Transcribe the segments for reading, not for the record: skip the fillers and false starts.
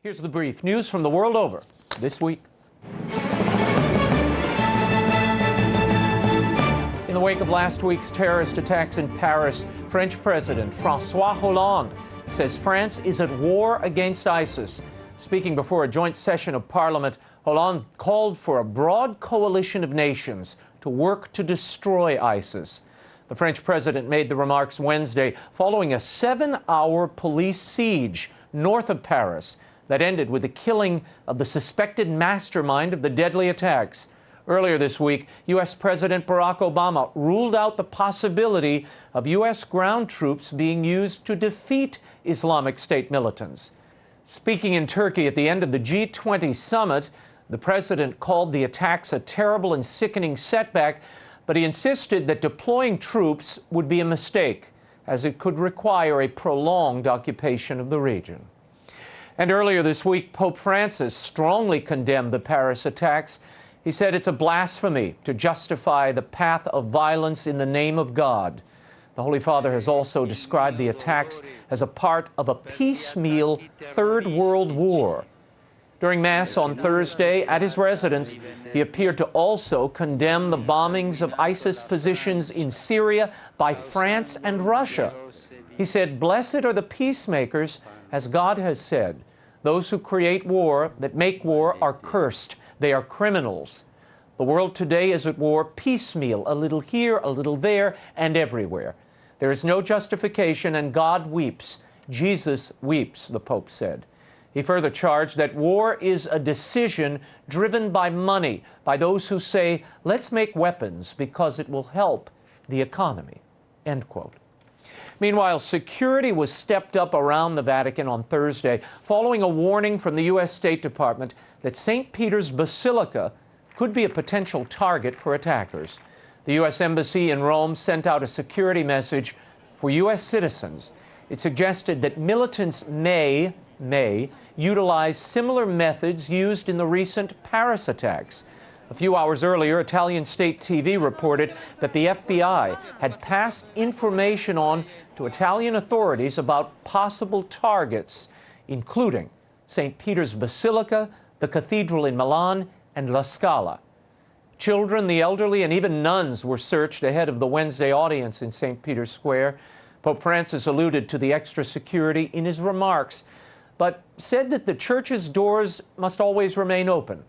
Here's the brief. News from the world over this week. In the wake of last week's terrorist attacks in Paris, French President François Hollande says France is at war against ISIS. Speaking before a joint session of Parliament, Hollande called for a broad coalition of nations to work to destroy ISIS. The French president made the remarks Wednesday following a 7-hour police siege north of Paris that ended with the killing of the suspected mastermind of the deadly attacks. Earlier this week, U.S. President Barack Obama ruled out the possibility of U.S. ground troops being used to defeat Islamic State militants. Speaking in Turkey at the end of the G20 summit, the president called the attacks a terrible and sickening setback, but he insisted that deploying troops would be a mistake, as it could require a prolonged occupation of the region. And earlier this week, Pope Francis strongly condemned the Paris attacks. He said it's a blasphemy to justify the path of violence in the name of God. The Holy Father has also described the attacks as a part of a piecemeal Third World War. During Mass on Thursday at his residence, he appeared to also condemn the bombings of ISIS positions in Syria by France and Russia. He said, "Blessed are the peacemakers, as God has said. Those who create war, that make war, are cursed. They are criminals. The world today is at war piecemeal, a little here, a little there, and everywhere. There is no justification, and God weeps. Jesus weeps," the Pope said. He further charged that war is a decision driven by money, by those who say, "Let's make weapons because it will help the economy," end quote. Meanwhile, security was stepped up around the Vatican on Thursday following a warning from the U.S. State Department that St. Peter's Basilica could be a potential target for attackers. The U.S. Embassy in Rome sent out a security message for U.S. citizens. It suggested that militants may utilize similar methods used in the recent Paris attacks. A few hours earlier, Italian state TV reported that the FBI had passed information on to Italian authorities about possible targets, including St. Peter's Basilica, the cathedral in Milan, and La Scala. Children, the elderly, and even nuns were searched ahead of the Wednesday audience in St. Peter's Square. Pope Francis alluded to the extra security in his remarks, but said that the church's doors must always remain open.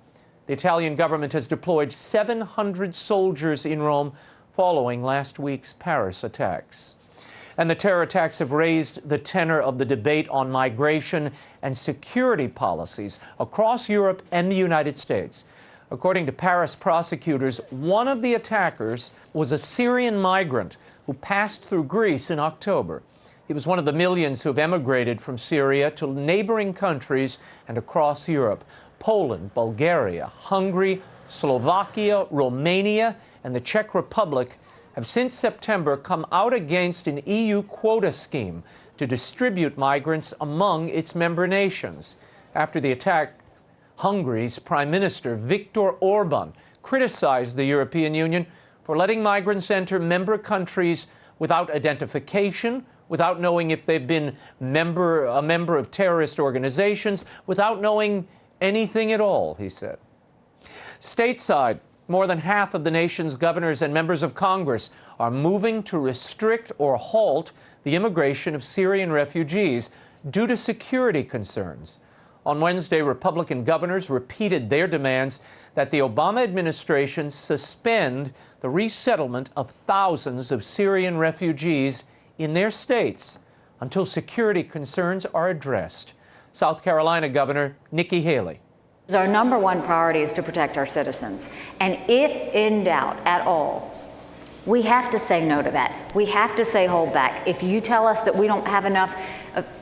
The Italian government has deployed 700 soldiers in Rome following last week's Paris attacks. And the terror attacks have raised the tenor of the debate on migration and security policies across Europe and the United States. According to Paris prosecutors, one of the attackers was a Syrian migrant who passed through Greece in October. He was one of the millions who have emigrated from Syria to neighboring countries and across Europe. Poland, Bulgaria, Hungary, Slovakia, Romania, and the Czech Republic have since September come out against an EU quota scheme to distribute migrants among its member nations. After the attack, Hungary's Prime Minister Viktor Orban criticized the European Union for letting migrants enter member countries without identification, without knowing if they've been a member of terrorist organizations, without knowing anything at all, he said. Stateside, more than half of the nation's governors and members of Congress are moving to restrict or halt the immigration of Syrian refugees due to security concerns. On Wednesday, Republican governors repeated their demands that the Obama administration suspend the resettlement of thousands of Syrian refugees in their states until security concerns are addressed. South Carolina Governor Nikki Haley. Our number one priority is to protect our citizens. And if in doubt at all, we have to say no to that. We have to say hold back. If you tell us that we don't have enough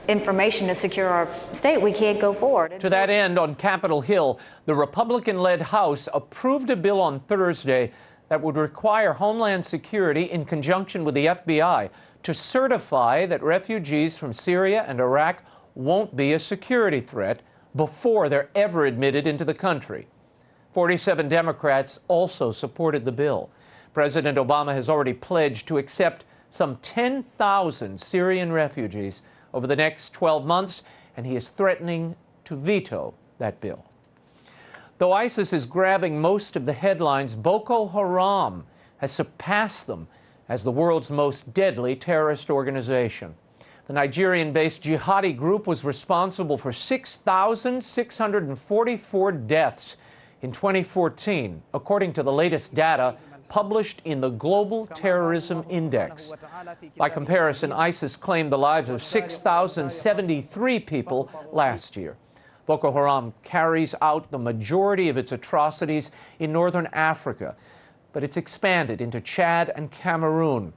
information to secure our state, we can't go forward. To that end, on Capitol Hill, the Republican-led House approved a bill on Thursday that would require Homeland Security, in conjunction with the FBI, to certify that refugees from Syria and Iraq won't be a security threat before they're ever admitted into the country. 47 Democrats also supported the bill. President Obama has already pledged to accept some 10,000 Syrian refugees over the next 12 months, and he is threatening to veto that bill. Though ISIS is grabbing most of the headlines, Boko Haram has surpassed them as the world's most deadly terrorist organization. The Nigerian-based jihadi group was responsible for 6,644 deaths in 2014, according to the latest data published in the Global Terrorism Index. By comparison, ISIS claimed the lives of 6,073 people last year. Boko Haram carries out the majority of its atrocities in northern Africa, but it's expanded into Chad and Cameroon.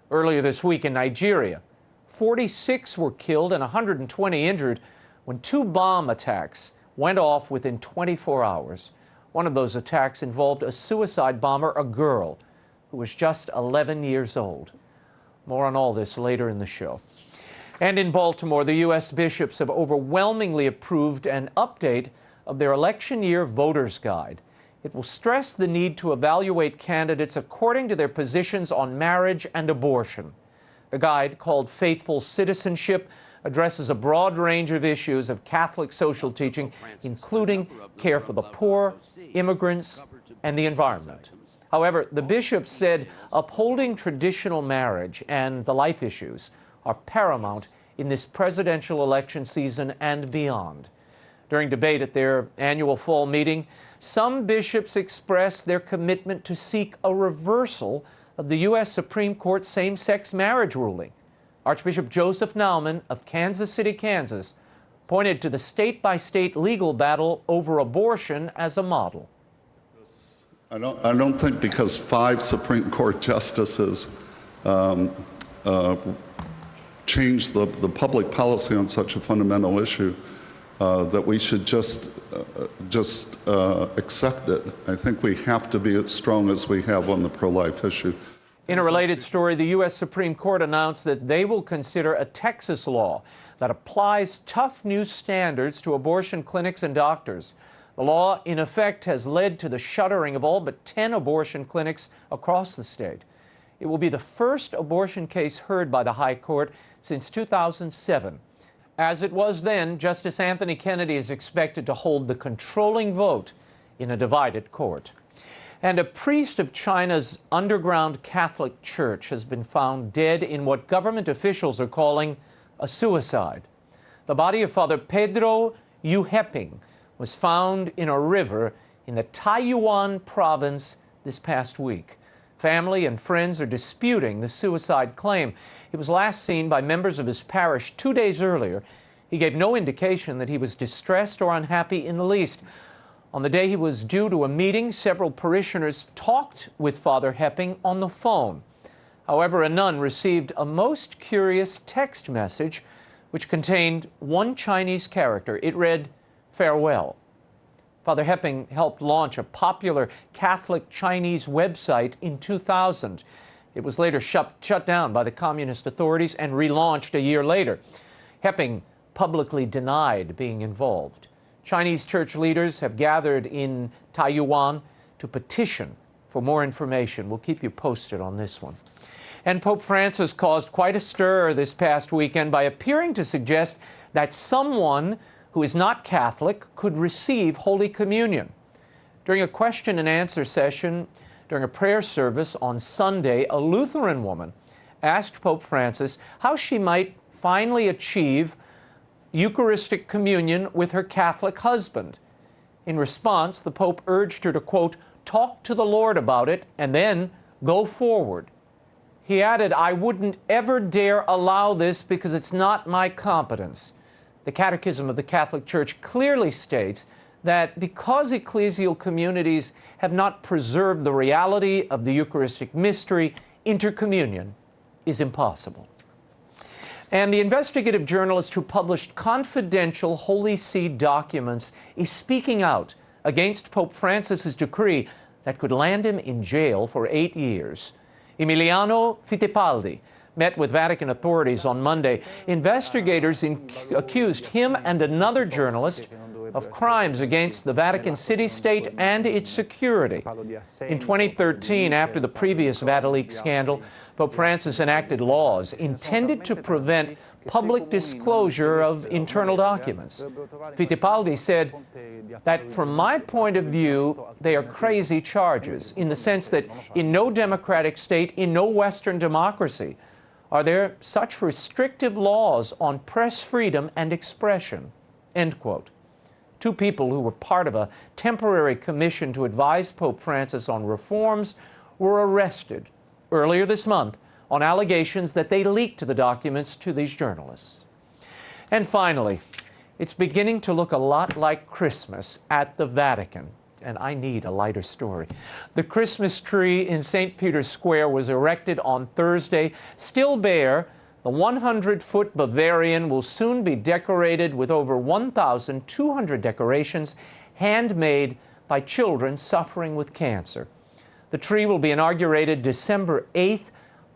Earlier this week in Nigeria, 46 were killed and 120 injured when 2 bomb attacks went off within 24 hours. One of those attacks involved a suicide bomber, a girl who was just 11 years old. More on all this later in the show. And in Baltimore, the U.S. bishops have overwhelmingly approved an update of their election year voters' guide. It will stress the need to evaluate candidates according to their positions on marriage and abortion. The guide, called Faithful Citizenship, addresses a broad range of issues of Catholic social teaching, including care for the poor, immigrants, and the environment. However, the bishops said upholding traditional marriage and the life issues are paramount in this presidential election season and beyond. During debate at their annual fall meeting, some bishops expressed their commitment to seek a reversal of the U.S. Supreme Court same-sex marriage ruling. Archbishop Joseph Naumann of Kansas City, Kansas, pointed to the state-by-state legal battle over abortion as a model. I don't think because 5 Supreme Court justices changed the public policy on such a fundamental issue that we should just accept it. I think we have to be as strong as we have on the pro-life issue. In a related story, the U.S. Supreme Court announced that they will consider a Texas law that applies tough new standards to abortion clinics and doctors. The law, in effect, has led to the shuttering of all but 10 abortion clinics across the state. It will be the first abortion case heard by the High Court since 2007. As it was then, Justice Anthony Kennedy is expected to hold the controlling vote in a divided court. And a priest of China's underground Catholic Church has been found dead in what government officials are calling a suicide. The body of Father Pedro Heping was found in a river in the Taiyuan province this past week. Family and friends are disputing the suicide claim. He was last seen by members of his parish 2 days earlier. He gave no indication that he was distressed or unhappy in the least. On the day he was due to a meeting, several parishioners talked with Father Heping on the phone. However, a nun received a most curious text message which contained one Chinese character. It read, "Farewell." Father Heping helped launch a popular Catholic Chinese website in 2000. It was later shut down by the communist authorities and relaunched a year later. Heping publicly denied being involved. Chinese church leaders have gathered in Taiyuan to petition for more information. We'll keep you posted on this one. And Pope Francis caused quite a stir this past weekend by appearing to suggest that someone who is not Catholic could receive Holy Communion. During a question and answer session during a prayer service on Sunday, a Lutheran woman asked Pope Francis how she might finally achieve Eucharistic communion with her Catholic husband. In response, the Pope urged her to, quote, "talk to the Lord about it and then go forward." He added, "I wouldn't ever dare allow this because it's not my competence." The Catechism of the Catholic Church clearly states that because ecclesial communities have not preserved the reality of the Eucharistic mystery, intercommunion is impossible. And the investigative journalist who published confidential Holy See documents is speaking out against Pope Francis's decree that could land him in jail for 8 years. Emiliano Fittipaldi met with Vatican authorities on Monday. Investigators accused him and another journalist of crimes against the Vatican city-state and its security. In 2013, after the previous VatiLeaks scandal, Pope Francis enacted laws intended to prevent public disclosure of internal documents. Fittipaldi said that, from my point of view, they are crazy charges, in the sense that in no democratic state, in no Western democracy, are there such restrictive laws on press freedom and expression, end quote. Two people who were part of a temporary commission to advise Pope Francis on reforms were arrested earlier this month on allegations that they leaked the documents to these journalists. And finally, it's beginning to look a lot like Christmas at the Vatican. And I need a lighter story. The Christmas tree in St. Peter's Square was erected on Thursday. Still bare, the 100-foot Bavarian will soon be decorated with over 1,200 decorations handmade by children suffering with cancer. The tree will be inaugurated December 8th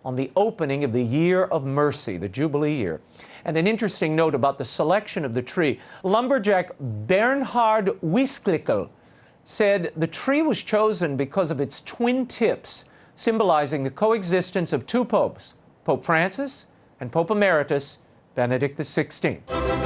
on the opening of the Year of Mercy, the Jubilee year. And an interesting note about the selection of the tree. Lumberjack Bernhard Wisklickel said the tree was chosen because of its twin tips, symbolizing the coexistence of two popes, Pope Francis and Pope Emeritus Benedict XVI.